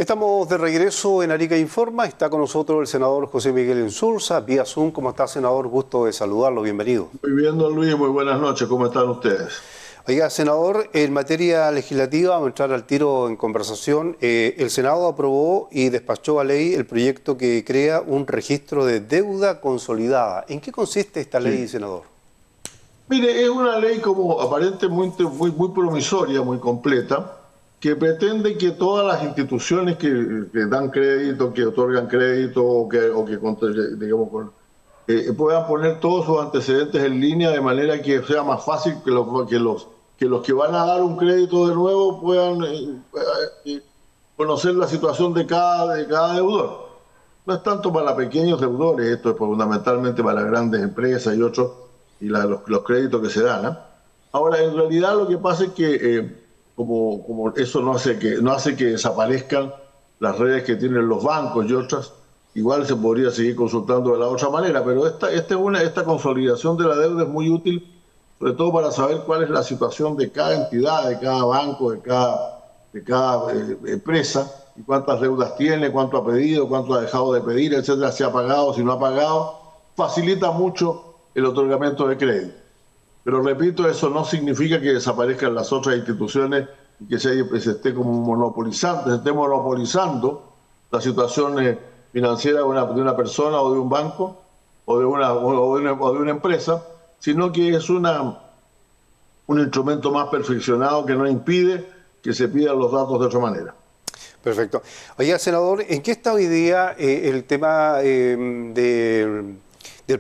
Estamos de regreso en Arica Informa. Está con nosotros el senador José Miguel Insulza, vía Zoom. ¿Cómo está, senador? Gusto de saludarlo. Bienvenido. Muy bien, don Luis. Muy buenas noches. ¿Cómo están ustedes? Oiga, senador, en materia legislativa, vamos a entrar al tiro en conversación. El Senado aprobó y despachó a ley el proyecto que crea un registro de deuda consolidada. ¿En qué consiste esta ley, senador? Mire, es una ley como aparentemente muy promisoria, muy completa, que pretende que todas las instituciones que dan crédito, que otorgan crédito o que digamos, puedan poner todos sus antecedentes en línea de manera que sea más fácil que los que van a dar un crédito de nuevo puedan conocer la situación de cada deudor. No es tanto para pequeños deudores, esto es fundamentalmente para grandes empresas y otros, y los créditos que se dan, ¿eh? Ahora, en realidad lo que pasa es que como eso no hace que desaparezcan las redes que tienen los bancos y otras, igual se podría seguir consultando de la otra manera, pero esta consolidación de la deuda es muy útil, sobre todo para saber cuál es la situación de cada entidad, de cada banco, de cada empresa, y cuántas deudas tiene, cuánto ha pedido, cuánto ha dejado de pedir, etcétera, si ha pagado, si no ha pagado. Facilita mucho el otorgamiento de crédito. Pero repito, eso no significa que desaparezcan las otras instituciones y que se esté como monopolizando la situación financiera de una persona o de un banco o de una empresa, sino que es un instrumento más perfeccionado que no impide que se pidan los datos de otra manera. Perfecto. Oiga, senador, ¿en qué está hoy día el tema del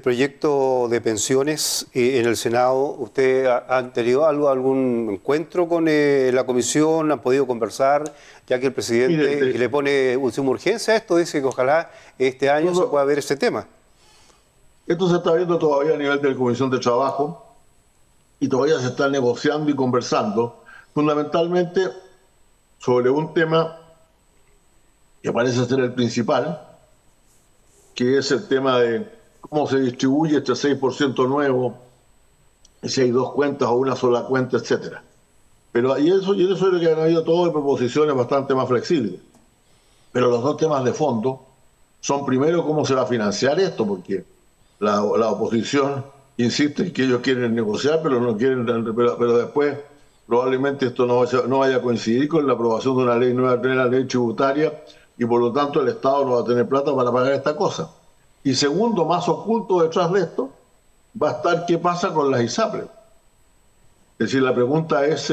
proyecto de pensiones en el Senado? ¿Usted ha tenido algún encuentro con la comisión? ¿Han podido conversar? Ya que el presidente le pone suma urgencia a esto, dice que ojalá este año se pueda ver ese tema. Esto se está viendo todavía a nivel de la Comisión de Trabajo y todavía se está negociando y conversando, fundamentalmente sobre un tema que parece ser el principal, que es el tema de cómo se distribuye este 6% nuevo, si hay dos cuentas o una sola cuenta, etcétera. Pero y eso es lo que han habido todo de proposiciones bastante más flexibles. Pero los dos temas de fondo son, primero, cómo se va a financiar esto, porque la oposición insiste en que ellos quieren negociar, pero no quieren, pero después probablemente esto no vaya a coincidir con la aprobación de una ley nueva, de la ley tributaria, y por lo tanto el Estado no va a tener plata para pagar esta cosa. Y segundo, más oculto detrás de esto, va a estar qué pasa con las ISAPRES. Es decir, la pregunta es,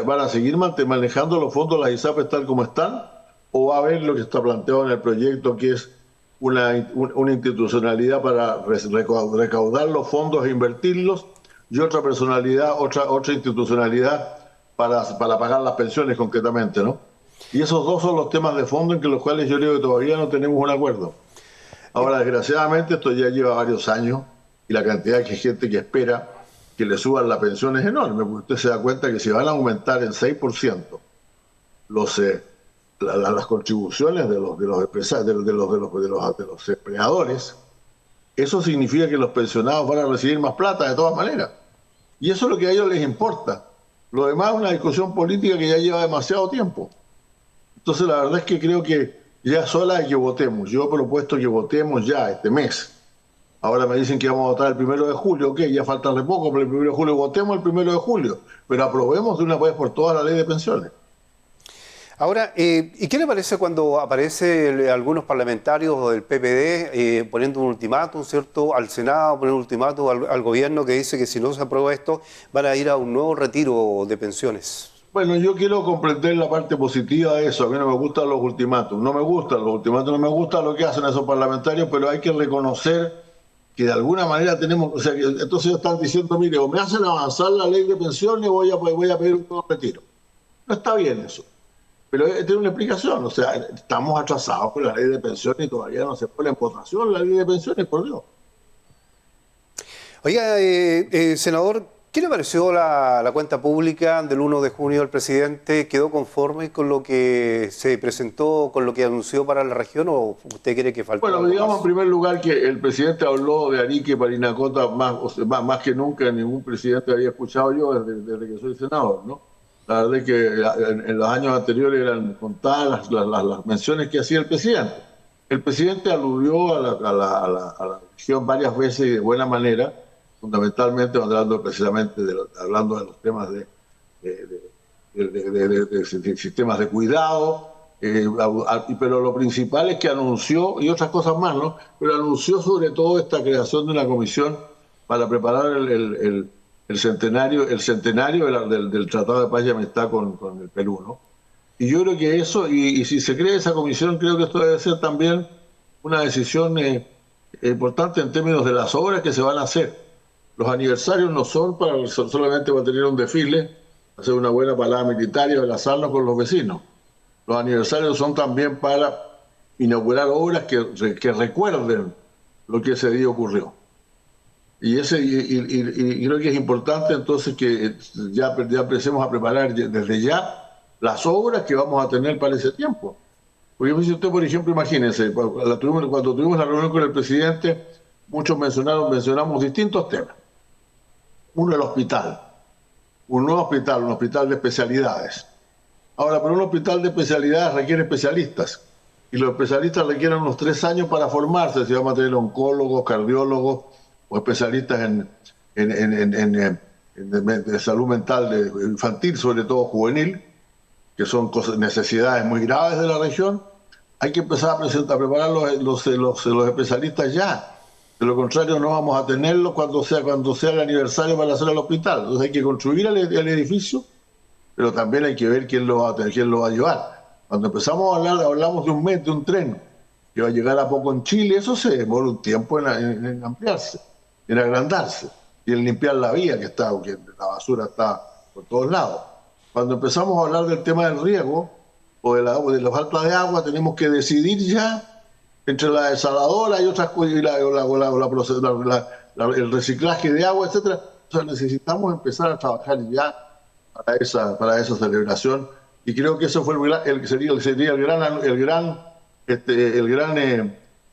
¿van a seguir manejando los fondos de las ISAPRES tal como están? ¿O va a haber lo que está planteado en el proyecto, que es una institucionalidad para recaudar los fondos e invertirlos, y otra personalidad, otra institucionalidad para pagar las pensiones concretamente, ¿no? Y esos dos son los temas de fondo en los cuales yo creo que todavía no tenemos un acuerdo. Ahora, desgraciadamente, esto ya lleva varios años y la cantidad de gente que espera que le suban la pensión es enorme, porque usted se da cuenta que si van a aumentar en 6% las contribuciones de los empleadores, eso significa que los pensionados van a recibir más plata de todas maneras. Y eso es lo que a ellos les importa. Lo demás es una discusión política que ya lleva demasiado tiempo. Entonces, la verdad es que creo que ya es hora de que votemos. Yo he propuesto que votemos ya este mes. Ahora me dicen que vamos a votar el 1 de julio. Ok, ya falta re poco, pero el 1 de julio votemos el 1 de julio. Pero aprobemos de una vez por todas la ley de pensiones. Ahora, ¿y qué le parece cuando aparece algunos parlamentarios del PPD poniendo un ultimátum, ¿cierto?, al Senado, poniendo un ultimátum al gobierno que dice que si no se aprueba esto van a ir a un nuevo retiro de pensiones? Bueno, yo quiero comprender la parte positiva de eso. A mí no me gustan los ultimátums. No me gustan los ultimátums, no me gusta lo que hacen esos parlamentarios, pero hay que reconocer que de alguna manera tenemos... O sea, entonces ellos están diciendo, mire, o me hacen avanzar la ley de pensiones o voy a pedir un nuevo retiro. No está bien eso. Pero tiene una explicación. O sea, estamos atrasados con la ley de pensiones y todavía no se pone en votación la ley de pensiones, por Dios. Oiga, senador, ¿qué le pareció la cuenta pública del 1 de junio del presidente? ¿Quedó conforme con lo que se presentó, con lo que anunció para la región, o usted cree que faltó? Bueno, digamos en primer lugar que el presidente habló de Arica y Parinacota más que nunca ningún presidente había escuchado yo desde que soy senador, ¿no? La verdad es que en los años anteriores eran contadas las menciones que hacía el presidente. El presidente aludió a la región varias veces y de buena manera, fundamentalmente hablando precisamente hablando de los temas de sistemas de cuidado, pero lo principal es que anunció, y otras cosas más, ¿no? Pero anunció sobre todo esta creación de una comisión para preparar el centenario del Tratado de Paz y Amistad con el Perú, ¿no? Y yo creo que eso, y si se crea esa comisión, creo que esto debe ser también una decisión importante en términos de las obras que se van a hacer. Los aniversarios no son solamente para tener un desfile, hacer una buena parada militar y abrazarnos con los vecinos. Los aniversarios son también para inaugurar obras que recuerden lo que ese día ocurrió. Y creo que es importante entonces que ya empecemos a preparar desde ya las obras que vamos a tener para ese tiempo. Porque si usted, por ejemplo, imagínense, cuando tuvimos la reunión con el presidente, muchos mencionamos distintos temas. Uno, el hospital. Un nuevo hospital, un hospital de especialidades. Ahora, pero un hospital de especialidades requiere especialistas. Y los especialistas requieren unos 3 años para formarse, si vamos a tener oncólogos, cardiólogos o especialistas de salud mental infantil, sobre todo juvenil, que son necesidades muy graves de la región. Hay que empezar a preparar los especialistas ya. De lo contrario, no vamos a tenerlos cuando sea el aniversario para hacer el hospital. Entonces hay que construir el edificio, pero también hay que ver quién lo va a llevar. Cuando empezamos a hablar, hablamos de un tren que va a llegar a poco en Chile, eso se demora un tiempo en ampliarse, en agrandarse, y en limpiar la vía que la basura está por todos lados. Cuando empezamos a hablar del tema del riego o de la falta de agua, tenemos que decidir ya entre la desaladora y otras cosas, el reciclaje de agua, etcétera. O sea, necesitamos empezar a trabajar ya para esa celebración, y creo que eso fue sería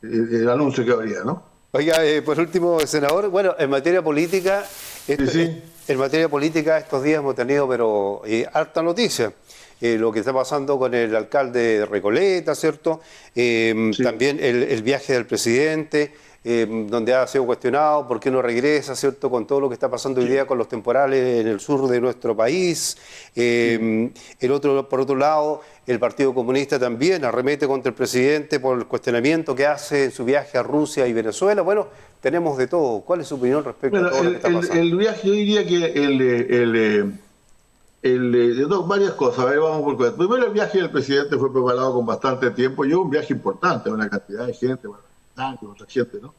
el anuncio que habría, ¿no? Oiga, por último, senador, bueno, en materia política, en materia política estos días hemos tenido, pero harta noticia. Lo que está pasando con el alcalde de Recoleta, ¿cierto? Sí. También el viaje del presidente, donde ha sido cuestionado por qué no regresa, ¿cierto? Con todo lo que está pasando hoy día con los temporales en el sur de nuestro país. Por otro lado, el Partido Comunista también arremete contra el presidente por el cuestionamiento que hace en su viaje a Rusia y Venezuela. Bueno, tenemos de todo. ¿Cuál es su opinión respecto a todo lo que está pasando? El viaje, yo diría que varias cosas. A ver, vamos por cosas. Primero, el viaje del presidente fue preparado con bastante tiempo. Y un viaje importante, una cantidad de gente, otra gente, ¿no?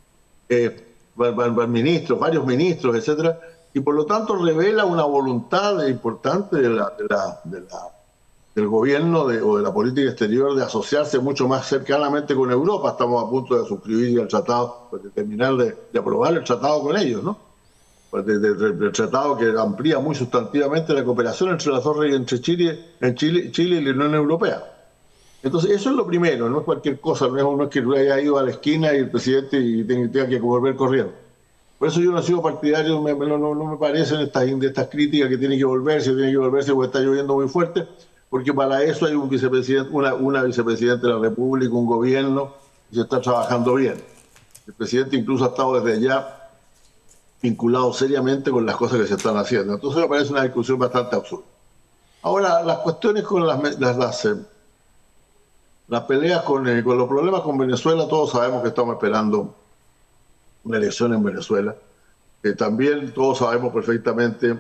Varios ministros, etcétera. Y por lo tanto revela una voluntad importante del gobierno o de la política exterior de asociarse mucho más cercanamente con Europa. Estamos a punto de suscribir el tratado, de terminar de aprobar el tratado con ellos, ¿no? Del tratado que amplía muy sustantivamente la cooperación entre Chile y la Unión Europea. Entonces, eso es lo primero, no es cualquier cosa, no es que haya ido a la esquina y el presidente tenga que volver corriendo. Por eso yo no he sido partidario, no me parecen estas críticas que tiene que volverse porque está lloviendo muy fuerte, porque para eso hay un vicepresidente, una vicepresidenta de la República, un gobierno, y se está trabajando bien. El presidente incluso ha estado desde allá vinculado seriamente con las cosas que se están haciendo. Entonces me parece una discusión bastante absurda. Ahora, las cuestiones con las peleas con los problemas con Venezuela, todos sabemos que estamos esperando una elección en Venezuela. También todos sabemos perfectamente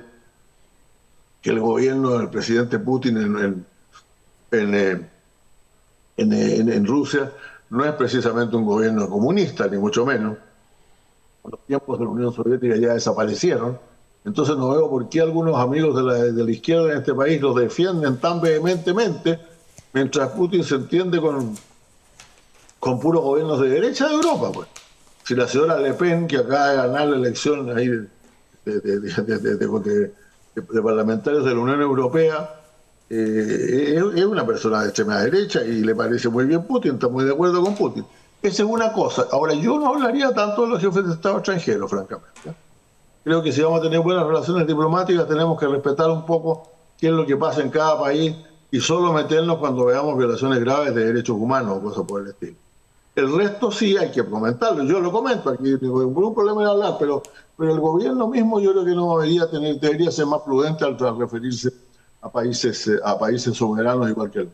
que el gobierno del presidente Putin en Rusia no es precisamente un gobierno comunista, ni mucho menos. Los tiempos de la Unión Soviética ya desaparecieron. Entonces no veo por qué algunos amigos de la izquierda en este país los defienden tan vehementemente, mientras Putin se entiende con puros gobiernos de derecha de Europa, pues. Si la señora Le Pen, que acaba de ganar la elección ahí de parlamentarios de la Unión Europea, es una persona de extrema derecha y le parece muy bien Putin, está muy de acuerdo con Putin. Esa es una cosa. Ahora, yo no hablaría tanto de los jefes de Estado extranjeros, francamente. Creo que si vamos a tener buenas relaciones diplomáticas tenemos que respetar un poco qué es lo que pasa en cada país y solo meternos cuando veamos violaciones graves de derechos humanos o cosas por el estilo. El resto sí hay que comentarlo. Yo lo comento aquí, no hay ningún problema en hablar, pero el gobierno mismo yo creo que no debería ser más prudente al referirse a países soberanos igual que el.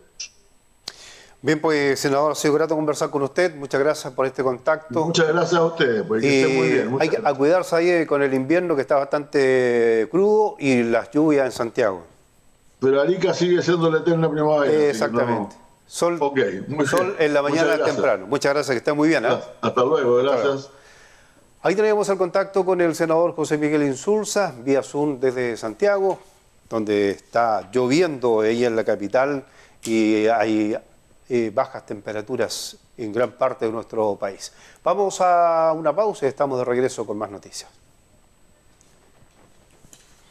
Bien, pues, senador, ha sido grato conversar con usted. Muchas gracias por este contacto. Muchas gracias a ustedes, pues que estén muy bien. Hay que cuidarse ahí con el invierno que está bastante crudo y las lluvias en Santiago. Pero Arica sigue siendo la eterna primavera. Exactamente. No. Sol, Okay, sol en la mañana temprano. Muchas gracias, que esté muy bien. Hasta luego, gracias. Hasta luego. Ahí tenemos el contacto con el senador José Miguel Insulza, vía Zoom desde Santiago, donde está lloviendo ahí en la capital y hay bajas temperaturas en gran parte de nuestro país. Vamos a una pausa y estamos de regreso con más noticias.